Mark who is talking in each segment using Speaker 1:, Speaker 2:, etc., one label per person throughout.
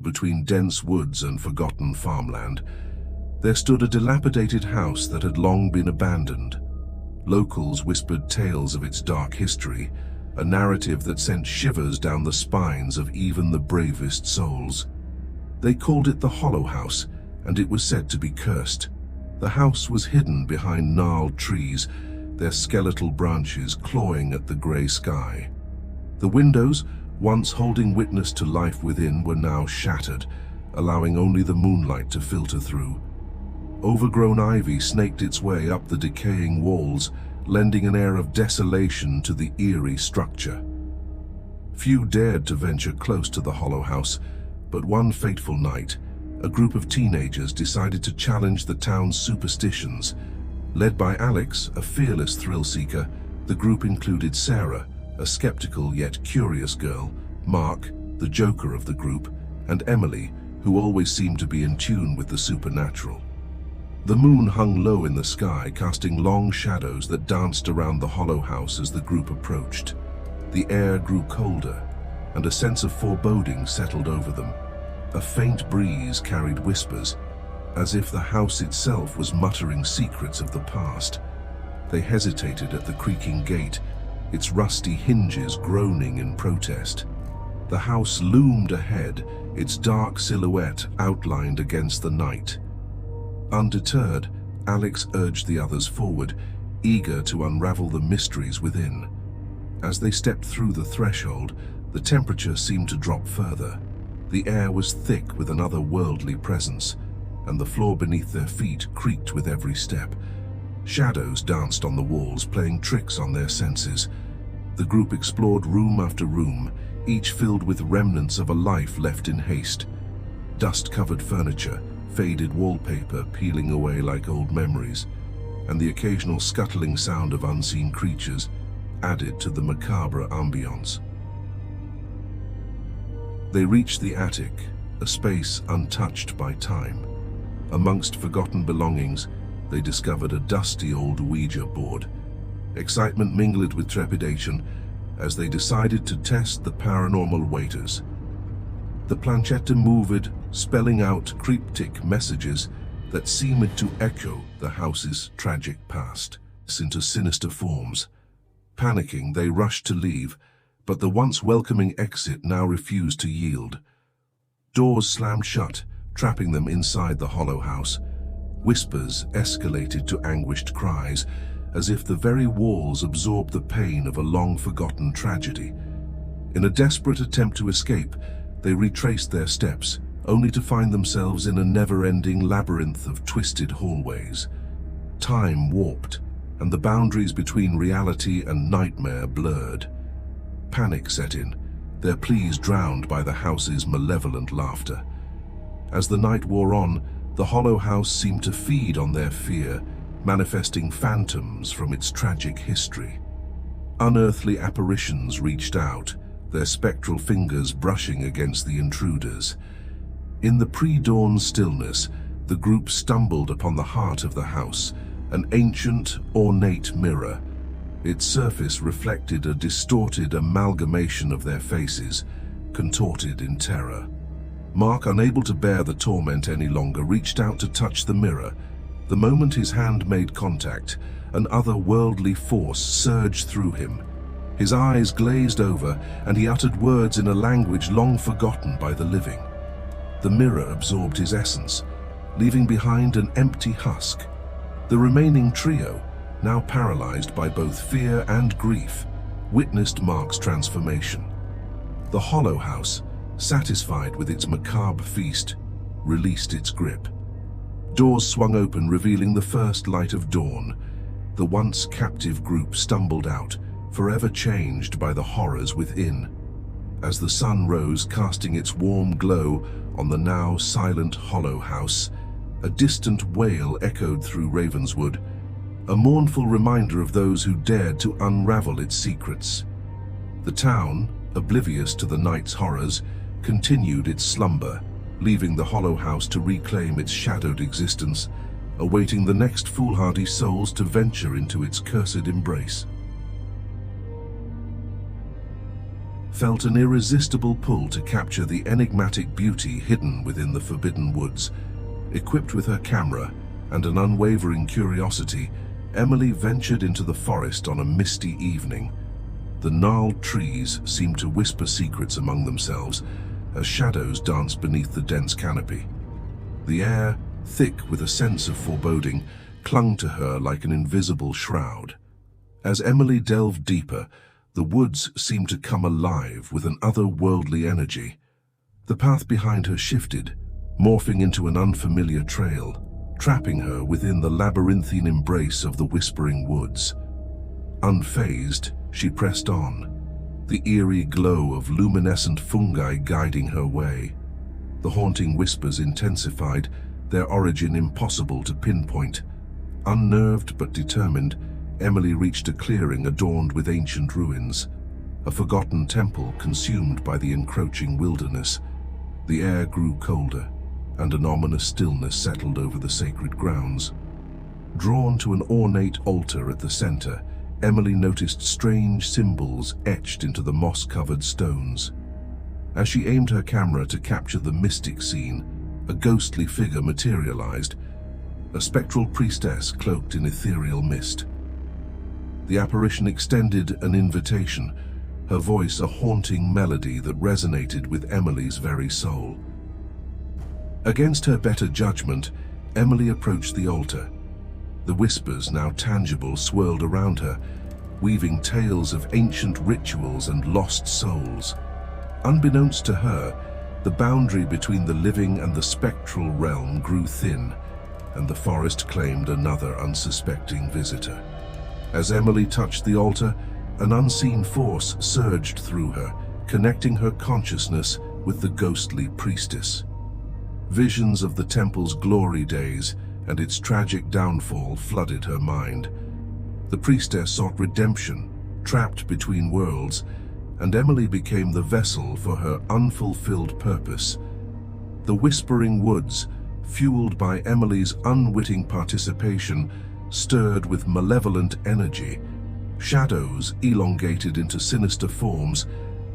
Speaker 1: Between dense woods and forgotten farmland, there stood a dilapidated house that had long been abandoned. Locals whispered tales of its dark history, a narrative that sent shivers down the spines of even the bravest souls. They called it the Hollow House, and it was said to be cursed. The house was hidden behind gnarled trees, their skeletal branches clawing at the grey sky. The windows, once holding witness to life within, were now shattered, allowing only the moonlight to filter through. Overgrown ivy snaked its way up the decaying walls, lending an air of desolation to the eerie structure. Few dared to venture close to the Hollow House, but one fateful night, a group of teenagers decided to challenge the town's superstitions. Led by Alex, a fearless thrill-seeker, the group included Sarah, a skeptical yet curious girl, Mark, the joker of the group, and Emily, who always seemed to be in tune with the supernatural. The moon hung low in the sky, casting long shadows that danced around the Hollow House as the group approached. The air grew colder, and a sense of foreboding settled over them. A faint breeze carried whispers, as if the house itself was muttering secrets of the past. They hesitated at the creaking gate, its rusty hinges groaning in protest. The house loomed ahead, its dark silhouette outlined against the night. Undeterred, Alex urged the others forward, eager to unravel the mysteries within. As they stepped through the threshold, the temperature seemed to drop further. The air was thick with an otherworldly presence, and the floor beneath their feet creaked with every step. Shadows danced on the walls, playing tricks on their senses. The group explored room after room, each filled with remnants of a life left in haste. Dust-covered furniture, faded wallpaper peeling away like old memories, and the occasional scuttling sound of unseen creatures added to the macabre ambience. They reached the attic, a space untouched by time. Amongst forgotten belongings, they discovered a dusty old Ouija board. Excitement mingled with trepidation as they decided to test the paranormal waiters. The planchette moved, spelling out cryptic messages that seemed to echo the house's tragic past into sinister forms. Panicking, they rushed to leave, but the once welcoming exit now refused to yield. Doors slammed shut, trapping them inside the Hollow House. Whispers escalated to anguished cries, as if the very walls absorbed the pain of a long-forgotten tragedy. In a desperate attempt to escape, they retraced their steps, only to find themselves in a never-ending labyrinth of twisted hallways. Time warped, and the boundaries between reality and nightmare blurred. Panic set in, their pleas drowned by the house's malevolent laughter. As the night wore on, the Hollow House seemed to feed on their fear, manifesting phantoms from its tragic history. Unearthly apparitions reached out, their spectral fingers brushing against the intruders. In the pre-dawn stillness, the group stumbled upon the heart of the house, an ancient, ornate mirror. Its surface reflected a distorted amalgamation of their faces, contorted in terror. Mark, unable to bear the torment any longer, reached out to touch the mirror. The moment his hand made contact, an otherworldly force surged through him. His eyes glazed over, and he uttered words in a language long forgotten by the living. The mirror absorbed his essence, leaving behind an empty husk. The remaining trio, now paralyzed by both fear and grief, witnessed Mark's transformation. The Hollow House, satisfied with its macabre feast, released its grip. Doors swung open, revealing the first light of dawn. The once captive group stumbled out, forever changed by the horrors within. As the sun rose, casting its warm glow on the now silent Hollow House, a distant wail echoed through Ravenswood, a mournful reminder of those who dared to unravel its secrets. The town, oblivious to the night's horrors, continued its slumber, leaving the Hollow House to reclaim its shadowed existence, awaiting the next foolhardy souls to venture into its cursed embrace. felt an irresistible pull to capture the enigmatic beauty hidden within the forbidden woods. Equipped with her camera and an unwavering curiosity, Emily ventured into the forest on a misty evening. The gnarled trees seemed to whisper secrets among themselves as shadows danced beneath the dense canopy. The air, thick with a sense of foreboding, clung to her like an invisible shroud. As Emily delved deeper, the woods seemed to come alive with an otherworldly energy. The path behind her shifted, morphing into an unfamiliar trail, trapping her within the labyrinthine embrace of the whispering woods. Unfazed, she pressed on, the eerie glow of luminescent fungi guiding her way. The haunting whispers intensified, their origin impossible to pinpoint. Unnerved but determined, Emily reached a clearing adorned with ancient ruins, a forgotten temple consumed by the encroaching wilderness. The air grew colder, and an ominous stillness settled over the sacred grounds. Drawn to an ornate altar at the center, Emily noticed strange symbols etched into the moss-covered stones. As she aimed her camera to capture the mystic scene, a ghostly figure materialized, a spectral priestess cloaked in ethereal mist. The apparition extended an invitation, her voice a haunting melody that resonated with Emily's very soul. Against her better judgment, Emily approached the altar. The whispers, now tangible, swirled around her, weaving tales of ancient rituals and lost souls. Unbeknownst to her, the boundary between the living and the spectral realm grew thin, and the forest claimed another unsuspecting visitor. As Emily touched the altar, an unseen force surged through her, connecting her consciousness with the ghostly priestess. Visions of the temple's glory days and its tragic downfall flooded her mind. The priestess sought redemption, trapped between worlds, and Emily became the vessel for her unfulfilled purpose. The whispering woods, fueled by Emily's unwitting participation, stirred with malevolent energy. Shadows elongated into sinister forms,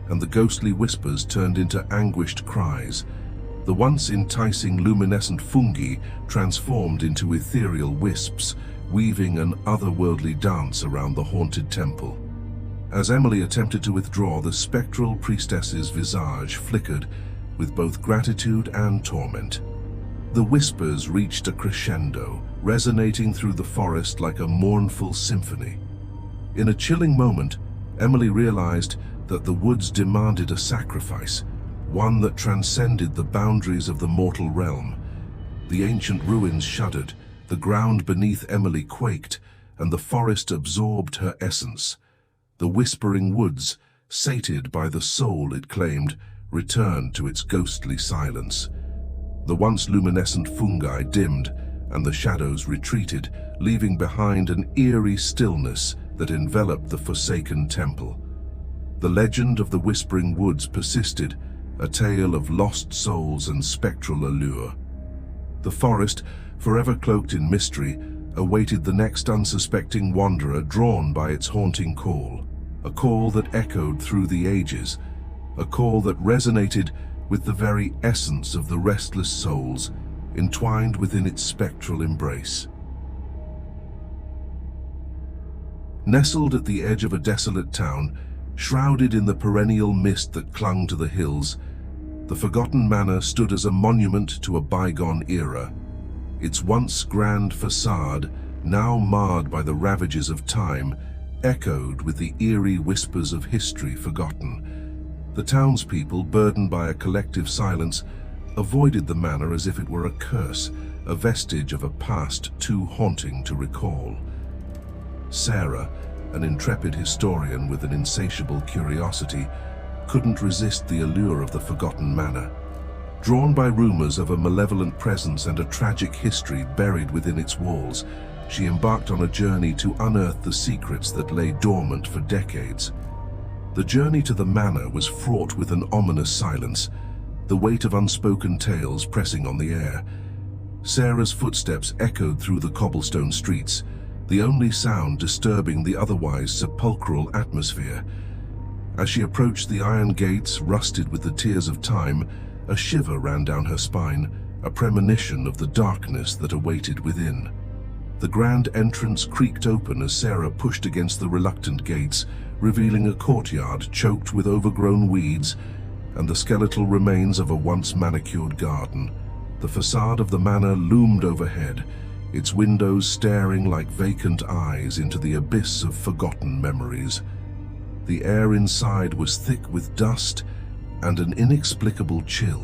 Speaker 1: and the ghostly whispers turned into anguished cries. The once enticing luminescent fungi transformed into ethereal wisps, weaving an otherworldly dance around the haunted temple. As Emily attempted to withdraw, the spectral priestess's visage flickered with both gratitude and torment. The whispers reached a crescendo, resonating through the forest like a mournful symphony. In a chilling moment, Emily realized that the woods demanded a sacrifice, one that transcended the boundaries of the mortal realm. The ancient ruins shuddered, the ground beneath Emily quaked, and the forest absorbed her essence. The whispering woods, sated by the soul it claimed, returned to its ghostly silence. The once luminescent fungi dimmed, and the shadows retreated, leaving behind an eerie stillness that enveloped the forsaken temple. The legend of the Whispering Woods persisted, a tale of lost souls and spectral allure. The forest, forever cloaked in mystery, awaited the next unsuspecting wanderer drawn by its haunting call, a call that echoed through the ages, a call that resonated with the very essence of the restless souls entwined within its spectral embrace. Nestled at the edge of a desolate town, shrouded in the perennial mist that clung to the hills, the forgotten manor stood as a monument to a bygone era. Its once grand facade, now marred by the ravages of time, echoed with the eerie whispers of history forgotten. The townspeople, burdened by a collective silence, avoided the manor as if it were a curse, a vestige of a past too haunting to recall. Sarah, an intrepid historian with an insatiable curiosity, couldn't resist the allure of the forgotten manor. Drawn by rumors of a malevolent presence and a tragic history buried within its walls, she embarked on a journey to unearth the secrets that lay dormant for decades. The journey to the manor was fraught with an ominous silence, the weight of unspoken tales pressing on the air. Sarah's footsteps echoed through the cobblestone streets, the only sound disturbing the otherwise sepulchral atmosphere. As she approached the iron gates, rusted with the tears of time, a shiver ran down her spine, a premonition of the darkness that awaited within. The grand entrance creaked open as Sarah pushed against the reluctant gates, revealing a courtyard choked with overgrown weeds and the skeletal remains of a once manicured garden. The facade of the manor loomed overhead, its windows staring like vacant eyes into the abyss of forgotten memories. The air inside was thick with dust and an inexplicable chill.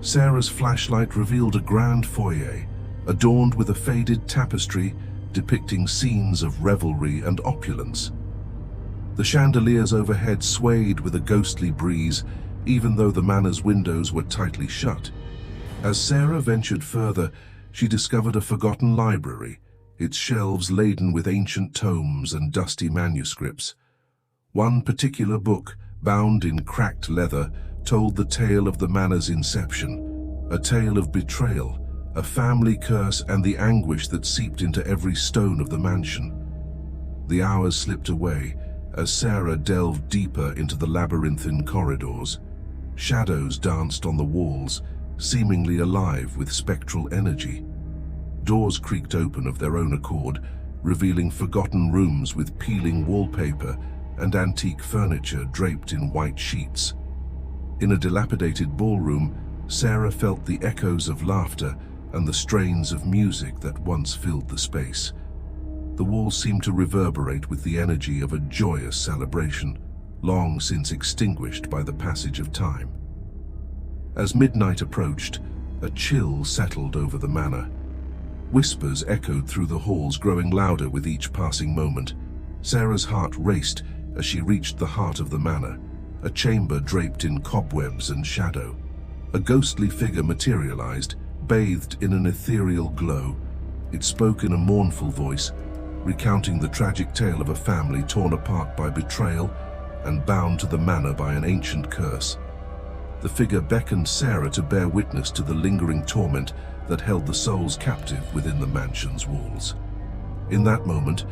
Speaker 1: Sarah's flashlight revealed a grand foyer, adorned with a faded tapestry depicting scenes of revelry and opulence. The chandeliers overhead swayed with a ghostly breeze, even though the manor's windows were tightly shut. As Sarah ventured further, she discovered a forgotten library, its shelves laden with ancient tomes and dusty manuscripts. One particular book, bound in cracked leather, told the tale of the manor's inception, a tale of betrayal, a family curse, and the anguish that seeped into every stone of the mansion. The hours slipped away as Sarah delved deeper into the labyrinthine corridors. Shadows danced on the walls, seemingly alive with spectral energy. Doors creaked open of their own accord, revealing forgotten rooms with peeling wallpaper and antique furniture draped in white sheets. In a dilapidated ballroom, Sarah felt the echoes of laughter and the strains of music that once filled the space. The walls seemed to reverberate with the energy of a joyous celebration, long since extinguished by the passage of time. As midnight approached, a chill settled over the manor. Whispers echoed through the halls, growing louder with each passing moment. Sarah's heart raced as she reached the heart of the manor, a chamber draped in cobwebs and shadow. A ghostly figure materialized, bathed in an ethereal glow. It spoke in a mournful voice, recounting the tragic tale of a family torn apart by betrayal and bound to the manor by an ancient curse. The figure beckoned Sarah to bear witness to the lingering torment that held the souls captive within the mansion's walls. In that moment,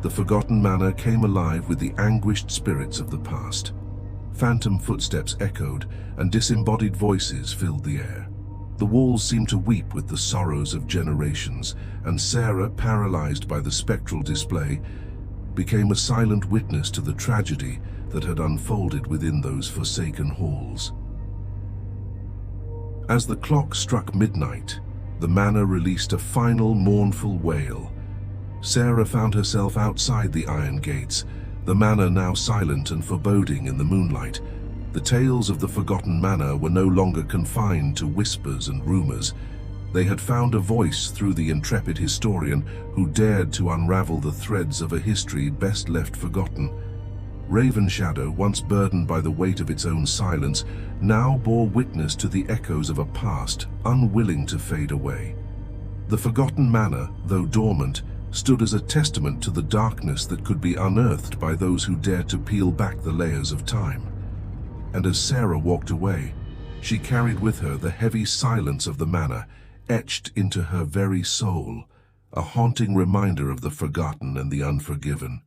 Speaker 1: the forgotten manor came alive with the anguished spirits of the past. Phantom footsteps echoed, and disembodied voices filled the air. The walls seemed to weep with the sorrows of generations, and Sarah, paralyzed by the spectral display, became a silent witness to the tragedy that had unfolded within those forsaken halls. As the clock struck midnight, the manor released a final mournful wail. Sarah found herself outside the iron gates, the manor now silent and foreboding in the moonlight. The tales of the forgotten manor were no longer confined to whispers and rumors. They had found a voice through the intrepid historian who dared to unravel the threads of a history best left forgotten. Ravenshadow, once burdened by the weight of its own silence, now bore witness to the echoes of a past unwilling to fade away. The forgotten manor, though dormant, stood as a testament to the darkness that could be unearthed by those who dared to peel back the layers of time. And as Sarah walked away, she carried with her the heavy silence of the manor, etched into her very soul, a haunting reminder of the forgotten and the unforgiven.